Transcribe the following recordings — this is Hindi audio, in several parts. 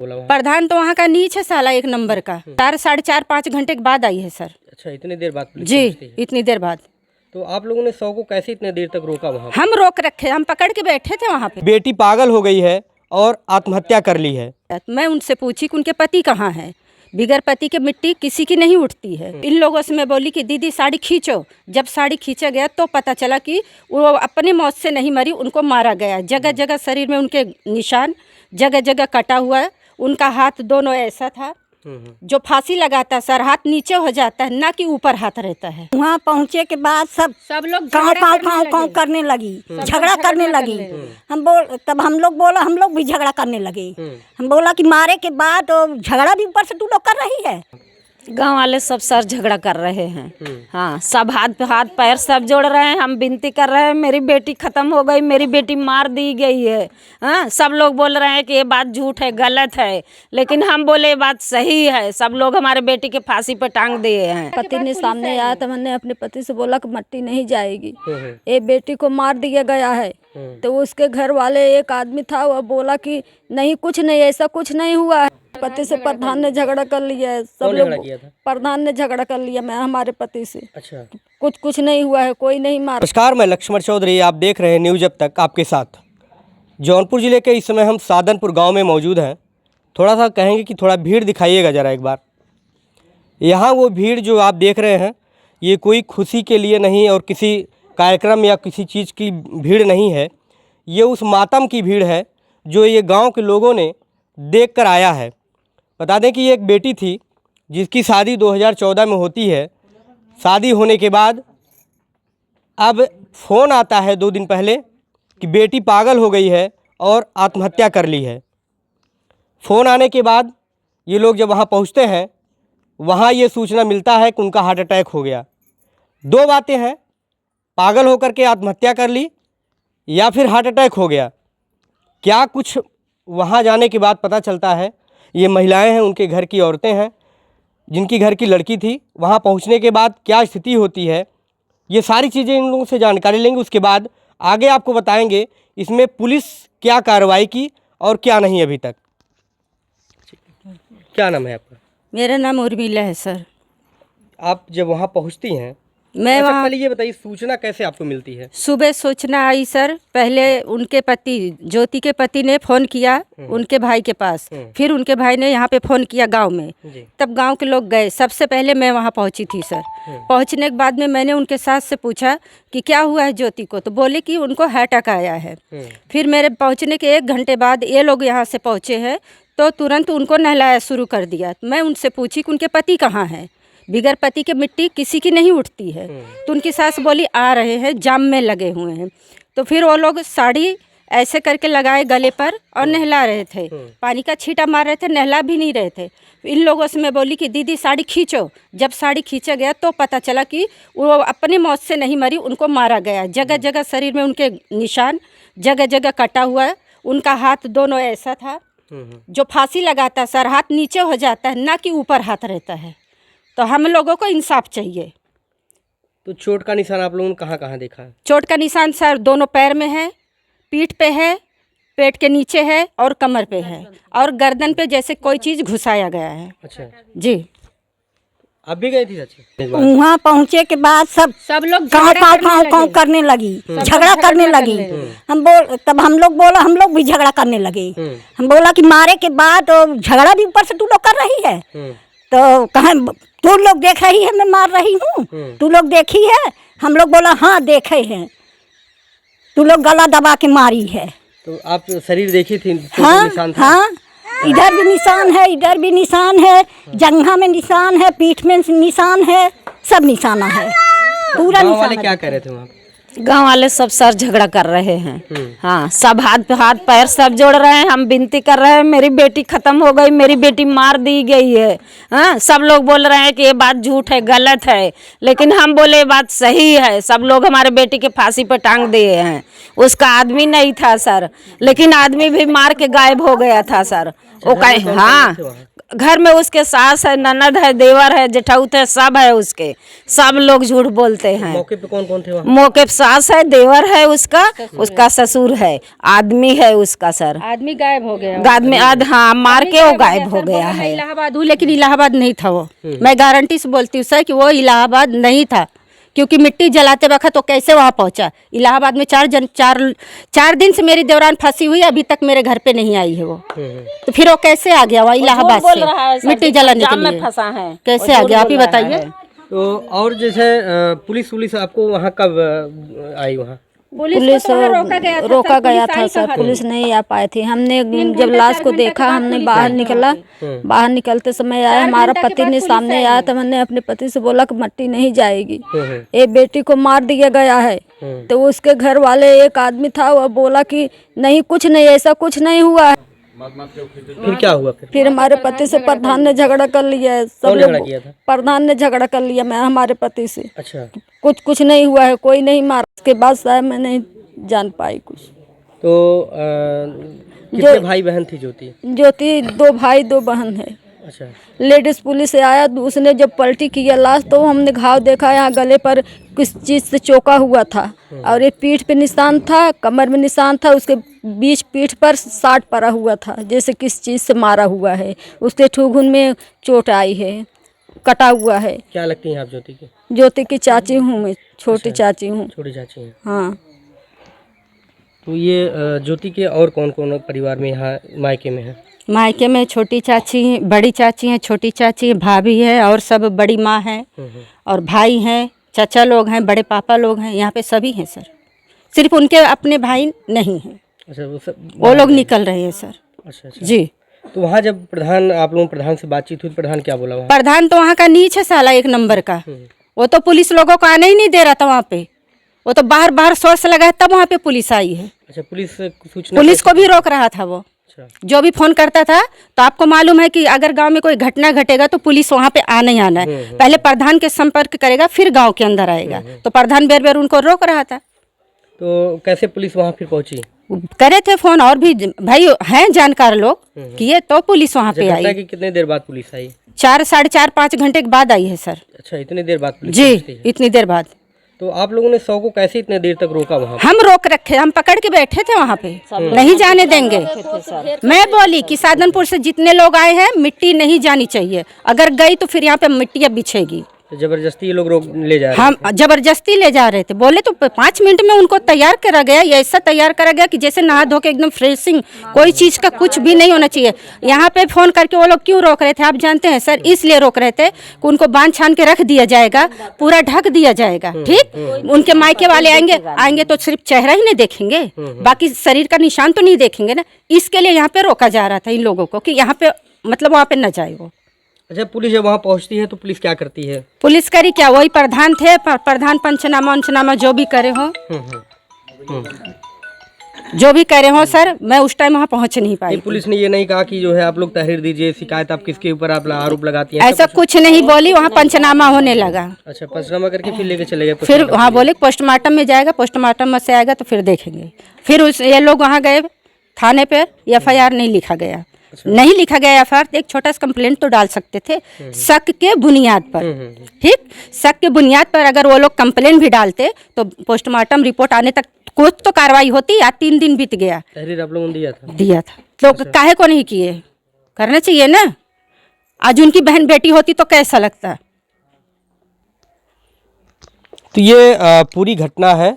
बोला वहाँ? प्रधान तो वहाँ का नीच है साला, एक नंबर का। 4, 4.5, 5 घंटे के बाद आई है सर। अच्छा, इतनी देर बाद पुलिस जी, पहुंचती है? इतनी देर बाद। तो आप लोगों ने 100 को कैसे इतने देर तक रोका वहाँ? हम रोक रखे, हम पकड़ के बैठे थे वहाँ पे। बेटी पागल हो गई है और आत्महत्या कर ली है। मैं उनसे पूछी कि उनके पति कहाँ है। बिगर पति के मिट्टी किसी की नहीं उठती है। इन लोगों से मैं बोली कि दीदी साड़ी खींचो। जब साड़ी खींचा गया तो पता चला कि वो अपनी मौत से नहीं मरी, उनको मारा गया। जगह जगह शरीर में उनके निशान, जगह जगह कटा हुआ है। उनका हाथ दोनों ऐसा था, जो फांसी लगाता सर हाथ नीचे हो जाता है, ना कि ऊपर हाथ रहता है। वहाँ पहुँचे के बाद सब लोग काँव करने लगी, झगड़ा करने लगी। तब हम लोग बोला, हम लोग भी झगड़ा करने लगे। हम बोला कि मारे के बाद तो झगड़ा भी ऊपर से तू लोग कर रही है। गांव वाले सब सर झगड़ा कर रहे हैं। हाँ, सब हाथ पैर सब जोड़ रहे हैं। हम विनती कर रहे हैं, मेरी बेटी खत्म हो गई, मेरी बेटी मार दी गई है। हाँ, सब लोग बोल रहे हैं कि ये बात झूठ है, गलत है, लेकिन हम बोले ये बात सही है। सब लोग हमारे बेटी के फांसी पे टांग दिए हैं। पति ने सामने आया तो मैंने अपने पति से बोला कि मट्टी नहीं जाएगी, ये बेटी को मार दिया गया है। तो उसके घर वाले एक आदमी था, वह बोला कि नहीं कुछ नहीं, ऐसा कुछ नहीं हुआ है। पति से प्रधान ने झगड़ा कर लिया है। सब लोग प्रधान ने झगड़ा कर लिया मैं हमारे पति से। अच्छा, कुछ नहीं हुआ है, कोई नहीं मारा। नमस्कार, मैं लक्ष्मण चौधरी, आप देख रहे हैं न्यूज़ अब तक आपके साथ। जौनपुर ज़िले के इस समय हम साधनपुर गांव में मौजूद हैं। थोड़ा सा कहेंगे कि थोड़ा भीड़ दिखाइएगा ज़रा एक बार। यहाँ वो भीड़ जो आप देख रहे हैं, ये कोई खुशी के लिए नहीं और किसी कार्यक्रम या किसी चीज़ की भीड़ नहीं है। ये उस मातम की भीड़ है जो ये गाँव के लोगों ने देख कर आया है। बता दें कि ये एक बेटी थी जिसकी शादी 2014 में होती है। शादी होने के बाद अब फ़ोन आता है 2 दिन पहले कि बेटी पागल हो गई है और आत्महत्या कर ली है। फ़ोन आने के बाद ये लोग जब वहाँ पहुँचते हैं, वहाँ ये सूचना मिलता है कि उनका हार्ट अटैक हो गया। 2 बातें हैं, पागल होकर के आत्महत्या कर ली या फिर हार्ट अटैक हो गया। क्या कुछ वहाँ जाने के बाद पता चलता है। ये महिलाएं हैं, उनके घर की औरतें हैं, जिनकी घर की लड़की थी। वहाँ पहुँचने के बाद क्या स्थिति होती है, ये सारी चीज़ें इन लोगों से जानकारी लेंगे। उसके बाद आगे आपको बताएंगे इसमें पुलिस क्या कार्रवाई की और क्या नहीं अभी तक। क्या नाम है आपका? मेरा नाम उर्मिला है सर। आप जब वहाँ पहुँचती हैं, मैं वहाँ पहले ये बताइए सूचना कैसे आपको मिलती है? सुबह सूचना आई सर। पहले उनके पति ज्योति के पति ने फ़ोन किया उनके भाई के पास, फिर उनके भाई ने यहाँ पे फ़ोन किया गांव में। तब गांव के लोग गए। सबसे पहले मैं वहाँ पहुँची थी सर। पहुँचने के बाद में मैंने उनके सास से पूछा कि क्या हुआ है ज्योति को, तो बोले कि उनको हार्ट अटैक आया है। फिर मेरे पहुँचने के 1 घंटे बाद ये लोग यहाँ से पहुँचे हैं, तो तुरंत उनको नहलाया शुरू कर दिया। मैं उनसे पूछी कि उनके पति कहाँ हैं। बिगर पति के मिट्टी किसी की नहीं उठती है। तो उनकी सास बोली आ रहे हैं, जाम में लगे हुए हैं। तो फिर वो लोग साड़ी ऐसे करके लगाए गले पर और नहला रहे थे, पानी का छींटा मार रहे थे, नहला भी नहीं रहे थे। इन लोगों से मैं बोली कि दीदी साड़ी खींचो। जब साड़ी खींचा गया तो पता चला कि वो अपनी मौत से नहीं मरी, उनको मारा गया। जगह जगह शरीर में उनके निशान, जगह जगह कटा हुआ है। उनका हाथ दोनों ऐसा था, जो फांसी लगाता सर हाथ नीचे हो जाता है, ना कि ऊपर हाथ रहता है। तो हम लोगों को इंसाफ चाहिए। तो चोट का निशान आप लोगों ने कहाँ कहाँ देखा है? चोट का निशान सर दोनों पैर में है, पीठ पे है, पेट के नीचे है और कमर पे है, और गर्दन पे जैसे कोई चीज़ घुसाया गया है। अच्छा जी। आप भी गई थी चाची? वहाँ पहुँचे के बाद सब लोग काँव करने लगी, झगड़ा करने लगी। तब हम लोग बोला, हम लोग भी झगड़ा करने लगे। हम बोला कि मारे के बाद तो झगड़ा भी ऊपर से तू लोग कर रही है। तो कहाँ तू लोग देख रही है मैं मार रही हूँ, तू लोग देखी है? हम लोग बोला हाँ देखे हैं, तू लोग गला दबा के मारी है। तो आप शरीर देखी थी? हाँ निशान था? हाँ, इधर भी निशान है, इधर भी निशान है, जंघा में निशान है, पीठ में निशान है, सब निशाना है, पूरा निशान। वाले क्या कह रहे थे वहाँ? गांव वाले सब सर झगड़ा कर रहे हैं। हाँ, सब हाथ पैर सब जोड़ रहे हैं। हम विनती कर रहे हैं, मेरी बेटी खत्म हो गई, मेरी बेटी मार दी गई है। हाँ, सब लोग बोल रहे हैं कि ये बात झूठ है, गलत है, लेकिन हम बोले ये बात सही है। सब लोग हमारे बेटी के फांसी पे टांग दिए हैं। उसका आदमी नहीं था सर, लेकिन आदमी भी मार के गायब हो गया था सर। वो घर में कहीं कौन-कौन हाँ थे वहाँ? घर में उसके सास है, ननद है, देवर है, जेठाउत है, सब है उसके। सब लोग झूठ बोलते हैं। मौके पे कौन कौन थे वहाँ? मौके पे सास है, देवर है उसका ससुर है, आदमी है उसका सर। आदमी गायब हो गया। आदमी हाँ मार के वो गायब हो गया मैं है। इलाहाबाद हूँ, लेकिन इलाहाबाद नहीं था वो। मैं गारंटी से बोलती हूँ सर कि वो इलाहाबाद नहीं था, क्योंकि मिट्टी जलाते वक्त तो कैसे वहाँ पहुँचा। इलाहाबाद में 4 दिन से मेरी देवरान फंसी हुई, अभी तक मेरे घर पे नहीं आई है वो। तो फिर वो कैसे आ गया वहाँ इलाहाबाद बोल रहा है से सर, मिट्टी जलाने के जाम में लिए? फंसा है। कैसे आ गया आप ही बताइए। तो और जैसे पुलिस आपको वहाँ कब आई वहाँ? पुलिस रोका गया था सर, पुलिस नहीं आ पाई थी। हमने जब लाश को देखा, हमने बाहर निकला, बाहर निकलते समय आया हमारा पति ने सामने आया, तो मैंने अपने पति से बोला कि मट्टी नहीं जाएगी, ये बेटी को मार दिया गया है। तो उसके घर वाले एक आदमी था, वो बोला कि नहीं कुछ नहीं, ऐसा कुछ नहीं हुआ है। फिर क्या हुआ फिर हमारे पति से प्रधान ने झगड़ा कर लिया है। सब कौन लोग झगड़ा किया था? प्रधान ने झगड़ा कर लिया मैं हमारे पति से। अच्छा, कुछ नहीं हुआ है, कोई नहीं मारा। उसके बाद शायद मैं नहीं जान पाई कुछ। तो कितने भाई बहन थी ज्योति? 2 भाई 2 बहन है। अच्छा, लेडीज पुलिस से आया, उसने जब पलटी किया लाश, तो हमने घाव देखा, यहाँ गले पर किस चीज़ से चोका हुआ था, और ये पीठ पे निशान था, कमर में निशान था, उसके बीच पीठ पर 60 पड़ा हुआ था, जैसे किस चीज़ से मारा हुआ है। उसके ठुगुन में चोट आई है, कटा हुआ है। क्या लगती हैं आप ज्योति की? ज्योति की चाची हूँ मैं, छोटी चाची हूँ। छोटी चाची हैं। हाँ। तो ये ज्योति के और कौन कौन परिवार में यहाँ मायके में है? मायके में छोटी चाची, बड़ी चाची हैं, छोटी चाची, भाभी है, और सब बड़ी माँ है, और भाई हैं, चाचा लोग हैं, बड़े पापा लोग हैं, यहाँ पे सभी हैं सर। सिर्फ उनके अपने भाई नहीं हैं। अच्छा, वो लोग निकल रहे हैं सर। अच्छा जी। तो वहाँ जब आप लोगों प्रधान से बातचीत हुई, प्रधान क्या बोला वहाँ? प्रधान तो वहाँ का नीच है साला, 1 नंबर का। वो तो पुलिस लोगों को आने ही नहीं दे रहा था वहाँ पे। वो तो बाहर सोर्स लगा, तब वहाँ पे पुलिस आई है। अच्छा, सूचना पुलिस को भी रोक रहा था वो। अच्छा, जो भी फोन करता था, तो आपको मालूम है कि अगर गांव में कोई घटना घटेगा तो पुलिस वहां पे आने आना है। पहले प्रधान के संपर्क करेगा, फिर गांव के अंदर आएगा। तो प्रधान बेर उनको रोक रहा था। तो कैसे पुलिस वहाँ फिर पहुँची? करे थे फोन, और भी भाई हैं जानकार लोग किए, तो पुलिस वहां पे आई। कि कितने देर बाद पुलिस आई? 4, 4.5, 5 घंटे के बाद आई है सर। अच्छा, इतनी देर बाद पुलिस जी, पहुंचती है। इतनी देर बाद। तो आप लोगों ने 100 को कैसे इतने देर तक रोका वहाँ? हम रोक रखे, हम पकड़ के बैठे थे वहाँ पे, नहीं जाने देंगे। मैं बोली कि साधनपुर से जितने लोग आए हैं, मिट्टी नहीं जानी चाहिए, अगर गई तो फिर यहाँ पे मिट्टी अब बिछेगी। तो जबरदस्ती ये लोग ले जा रहे हम जबरदस्ती ले जा रहे थे। बोले तो 5 मिनट में उनको तैयार करा गया, ये ऐसा तैयार करा गया कि जैसे नहा धो के एकदम फ्रेशिंग, कोई चीज़ का कुछ भी नहीं होना चाहिए। यहाँ पे फोन करके वो लोग क्यों रोक रहे थे आप जानते हैं सर? इसलिए रोक रहे थे कि उनको बांध छान के रख दिया जाएगा, पूरा ढक दिया जाएगा। ठीक, उनके मायके वाले आएंगे तो सिर्फ चेहरा ही नहीं देखेंगे, बाकी शरीर का निशान तो नहीं देखेंगे ना। इसके लिए यहाँ पे रोका जा रहा था इन लोगों को कि यहाँ पे मतलब वहाँ पे न जाए वो। अच्छा, पुलिस जब वहाँ पहुँचती है तो पुलिस क्या करती है? पुलिस करी क्या, वही प्रधान थे, प्रधान पंचनामा जो भी करे हो, जो भी करे हो सर। मैं उस टाइम वहाँ पहुँच नहीं पाई। पुलिस ने ये नहीं कहा कि जो है आप लोग तहरीर दीजिए, शिकायत आप किसके ऊपर आप आरोप लगाती हैं? ऐसा कुछ नहीं बोली, वहाँ पंचनामा होने लगा। अच्छा, पंचनामा करके फिर लेके चले गए? फिर वहाँ बोले पोस्टमार्टम में जाएगा, पोस्टमार्टम में से आएगा तो फिर देखेंगे। फिर ये लोग वहाँ गए थाने पर, FIR नहीं लिखा गया। नहीं लिखा गया FIR, एक छोटा सा कंप्लेंट तो डाल सकते थे शक के बुनियाद पर। ठीक, शक के बुनियाद पर अगर वो लोग कंप्लेंट भी डालते तो पोस्टमार्टम रिपोर्ट आने तक कुछ तो कार्रवाई होती। या 3 दिन बीत गया। तहरीर आप लोगों ने दिया था तो काहे को नहीं किए? करना चाहिए ना। आज उनकी बहन बेटी होती तो कैसा लगता। तो ये पूरी घटना है,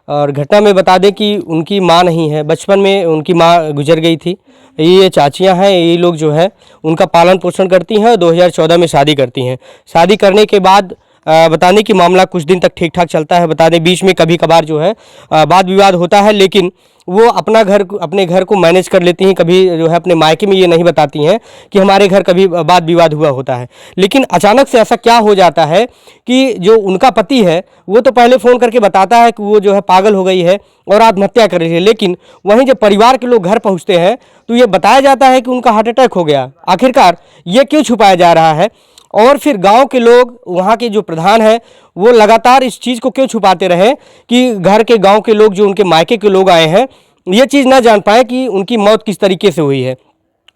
और घटना में बता दें कि उनकी माँ नहीं है, बचपन में उनकी माँ गुजर गई थी। ये चाचियाँ हैं, ये लोग जो है उनका पालन पोषण करती हैं। 2014 में शादी करती हैं। शादी करने के बाद बताने कि मामला कुछ दिन तक ठीक ठाक चलता है। बता दें बीच में कभी कभार जो है वाद विवाद होता है, लेकिन वो अपने घर को मैनेज कर लेती हैं। कभी जो है अपने मायके में ये नहीं बताती हैं कि हमारे घर कभी वाद विवाद हुआ होता है। लेकिन अचानक से ऐसा क्या हो जाता है कि जो उनका पति है वो तो पहले फ़ोन करके बताता है कि वो जो है पागल हो गई है और आत्महत्या कर रही है, लेकिन वहीं जब परिवार के लोग घर पहुँचते हैं तो ये बताया जाता है कि उनका हार्ट अटैक हो गया। आखिरकार ये क्यों छुपाया जा रहा है? और फिर गांव के लोग, वहाँ के जो प्रधान हैं, वो लगातार इस चीज़ को क्यों छुपाते रहे कि घर के गांव के लोग, जो उनके मायके के लोग आए हैं, ये चीज़ ना जान पाए कि उनकी मौत किस तरीके से हुई है।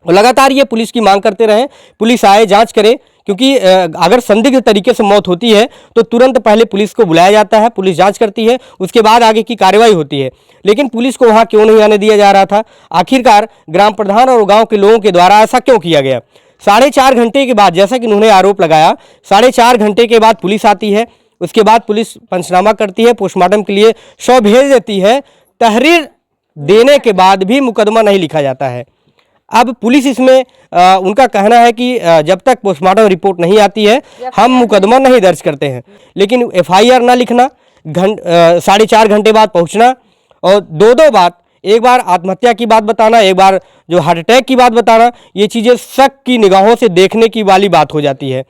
और लगातार ये पुलिस की मांग करते रहें, पुलिस आए, जांच करे, क्योंकि अगर संदिग्ध तरीके से मौत होती है तो तुरंत पहले पुलिस को बुलाया जाता है, पुलिस जांच करती है, उसके बाद आगे की कार्रवाई होती है। लेकिन पुलिस को वहाँ क्यों नहीं आने दिया जा रहा था? आखिरकार ग्राम प्रधान और गांव के लोगों के द्वारा ऐसा क्यों किया गया? 4.5 घंटे के बाद, जैसा कि उन्होंने आरोप लगाया, 4.5 घंटे के बाद पुलिस आती है, उसके बाद पुलिस पंचनामा करती है, पोस्टमार्टम के लिए शव भेज देती है, तहरीर देने के बाद भी मुकदमा नहीं लिखा जाता है। अब पुलिस इसमें उनका कहना है कि जब तक पोस्टमार्टम रिपोर्ट नहीं आती है हम मुकदमा नहीं दर्ज करते हैं। लेकिन एफआईआर ना लिखना, 4.5 घंटे बाद पहुंचना और दो बात, एक बार आत्महत्या की बात बताना, एक बार जो हार्ट अटैक की बात बताना, ये चीज़ें शक की निगाहों से देखने की वाली बात हो जाती है।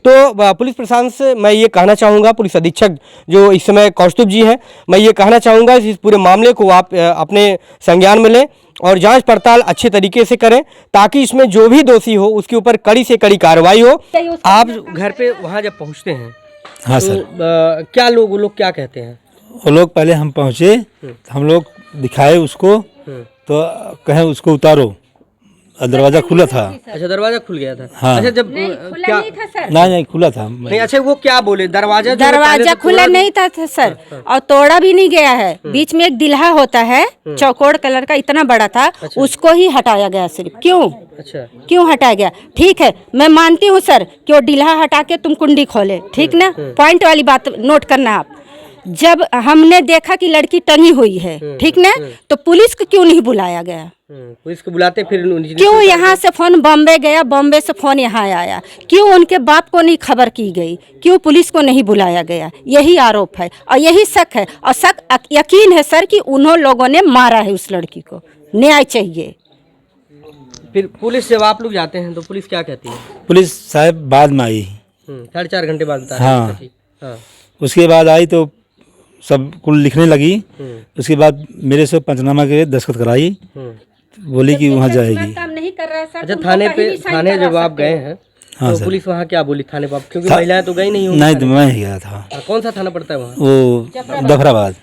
तो पुलिस प्रशासन से मैं ये कहना चाहूँगा, पुलिस अधीक्षक जो इस समय कौस्तुभ जी हैं, मैं ये कहना चाहूँगा इस पूरे मामले को आप अपने संज्ञान में लें और जांच पड़ताल अच्छे तरीके से करें, ताकि इसमें जो भी दोषी हो उसके ऊपर कड़ी से कड़ी कार्रवाई हो। आप घर पे वहाँ जब पहुँचते हैं, हाँ तो सर, क्या वो लोग क्या कहते हैं? वो लोग पहले हम पहुँचे, हम लोग दिखाए उसको, तो कहें उसको उतारो, दरवाज़ा खुला था। अच्छा, दरवाजा खुल गया था। हाँ। अच्छा, जब क्या नहीं खुला था। नहीं, अच्छा वो क्या बोले? दरवाजा खुला नहीं था सर, और तोड़ा भी नहीं गया है। बीच में एक दिल्हा होता है, चौकोर कलर का, इतना बड़ा था, उसको ही हटाया गया सिर्फ। क्यों? अच्छा, क्यों हटाया गया? ठीक है, मैं मानती हूँ सर कि वो दिल्हा हटा के तुम कुंडी खोले, ठीक ना? पॉइंट वाली बात नोट करना आप। जब हमने देखा कि लड़की टंगी हुई है, ठीक ना, तो पुलिस को क्यों नहीं बुलाया गया? पुलिस को बुलाते फिर क्यों यहाँ से फोन बॉम्बे गया, बॉम्बे से फोन यहाँ आया? क्यों उनके बाप को नहीं खबर की गई? क्यों पुलिस को नहीं बुलाया गया? यही आरोप है और यही शक है, और शक यकीन है सर कि उन्होंने लोगों ने मारा है उस लड़की को। न्याय चाहिए। फिर पुलिस जब आप लोग जाते हैं तो पुलिस क्या कहती है? पुलिस साहब बाद में आई। 4.5 घंटे बाद बता हाँ। रहे हैं। हाँ। उसके बाद आई तो सब कुल लिखने लगी। उसके बाद मेरे से पंचनामा के दस्तखत कराई, बोली कि वहाँ जाएगी। काम नहीं कर रहा है सर। अच्छा, थाने जब आप गए हैं तो पुलिस वहाँ क्या बोली थाने पर? क्योंकि महिलाएं तो गई नहीं होंगी। नहीं, तो मैं ही गया था। कौन सा थाना पड़ता है वहाँ? वो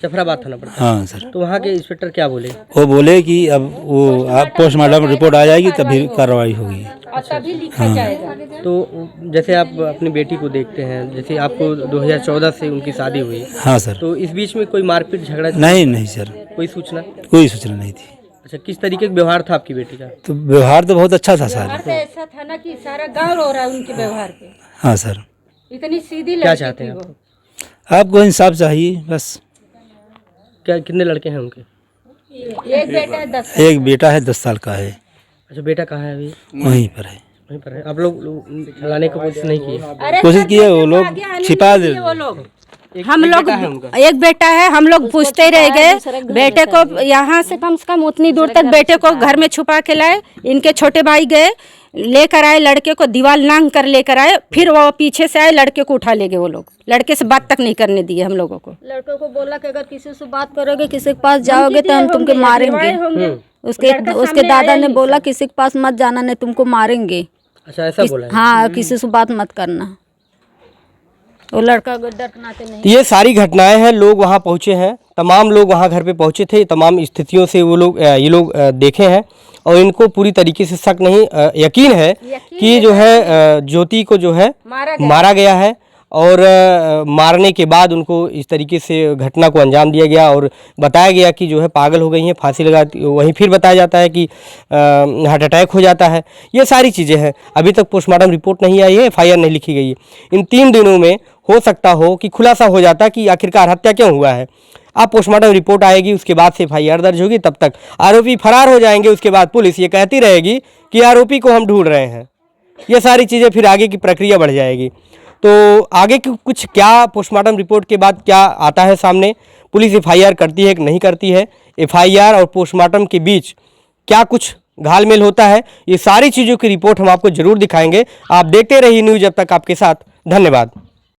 जफराबाद थाना पड़ता है। हाँ सर। तो वहाँ के इंस्पेक्टर क्या बोले? वो बोले कि अब वो पोस्टमार्टम रिपोर्ट आ जाएगी तभी कार्रवाई होगी और तभी लिखा जाएगा। तो जैसे आप अपनी बेटी को देखते हैं, जैसे आपको 2014 से उनकी शादी हुई। हाँ सर। तो इस बीच में कोई मारपीट झगड़ा? नहीं सर, कोई सूचना नहीं थी। अच्छा, किस तरीके का व्यवहार था आपकी बेटी का? तो व्यवहार तो बहुत अच्छा था सर। ऐसा था ना कि सारा गाँव रो रहा है उनके व्यवहार पे। हाँ सर। इतनी सीधी क्या लड़की चाहते हैं थी आप? वो। आपको इंसाफ चाहिए बस। क्या कितने लड़के हैं उनके? एक बेटा है 10। एक बेटा है 10 साल का है। अच्छा, बेटा कहाँ है अभी? वहीं पर है। वहीं पर है। आप लोग लाने की कोशिश नहीं की? कोशिश की है, वो लोग छिपा दे। हम लोग एक बेटा है, हम लोग पूछते रह गए बेटे को। यहाँ से कम उतनी दूर तक बेटे को घर में छुपा के लाए। इनके छोटे भाई गए, लेकर आए लड़के को, दीवार लांग कर लेकर आए। फिर वो पीछे से आए, लड़के को उठा ले गए। वो लोग लड़के से बात तक नहीं करने दिए हम लोगों को। लड़कों को बोला कि अगर किसी से बात करोगे, किसी के पास जाओगे तो हम तुमको मारेंगे। उसके दादा ने बोला किसी के पास मत जाना, नहीं तुमको मारेंगे। अच्छा, ऐसा बोला है? हाँ, किसी से बात मत करना। वो लड़का डरनाते नहीं। तो ये सारी घटनाएं हैं। लोग वहाँ पहुँचे हैं, तमाम लोग वहाँ घर पे पहुँचे थे, तमाम स्थितियों से ये लोग देखे हैं और इनको पूरी तरीके से शक नहीं, यकीन है कि जो है ज्योति को जो है मारा गया है। और मारने के बाद उनको इस तरीके से घटना को अंजाम दिया गया और बताया गया कि जो है पागल हो गई हैं, फांसी लगा। वहीं फिर बताया जाता है कि हार्ट अटैक हो जाता है। ये सारी चीज़ें हैं। अभी तक पोस्टमार्टम रिपोर्ट नहीं आई है, एफआईआर नहीं लिखी गई है। इन 3 दिनों में हो सकता हो कि खुलासा हो जाता कि आखिरकार हत्या क्यों हुआ है। अब पोस्टमार्टम रिपोर्ट आएगी, उसके बाद से एफआईआर दर्ज होगी। तब तक आरोपी फरार हो जाएंगे। उसके बाद पुलिस ये कहती रहेगी कि आरोपी को हम ढूंढ रहे हैं। ये सारी चीज़ें फिर आगे की प्रक्रिया बढ़ जाएगी। तो आगे की कुछ क्या पोस्टमार्टम रिपोर्ट के बाद क्या आता है सामने, पुलिस एफआईआर करती है कि नहीं करती है, एफआईआर और पोस्टमार्टम के बीच क्या कुछ घालमेल होता है, ये सारी चीज़ों की रिपोर्ट हम आपको ज़रूर दिखाएंगे। आप देखते रहिए न्यूज़ जब तक आपके साथ। धन्यवाद।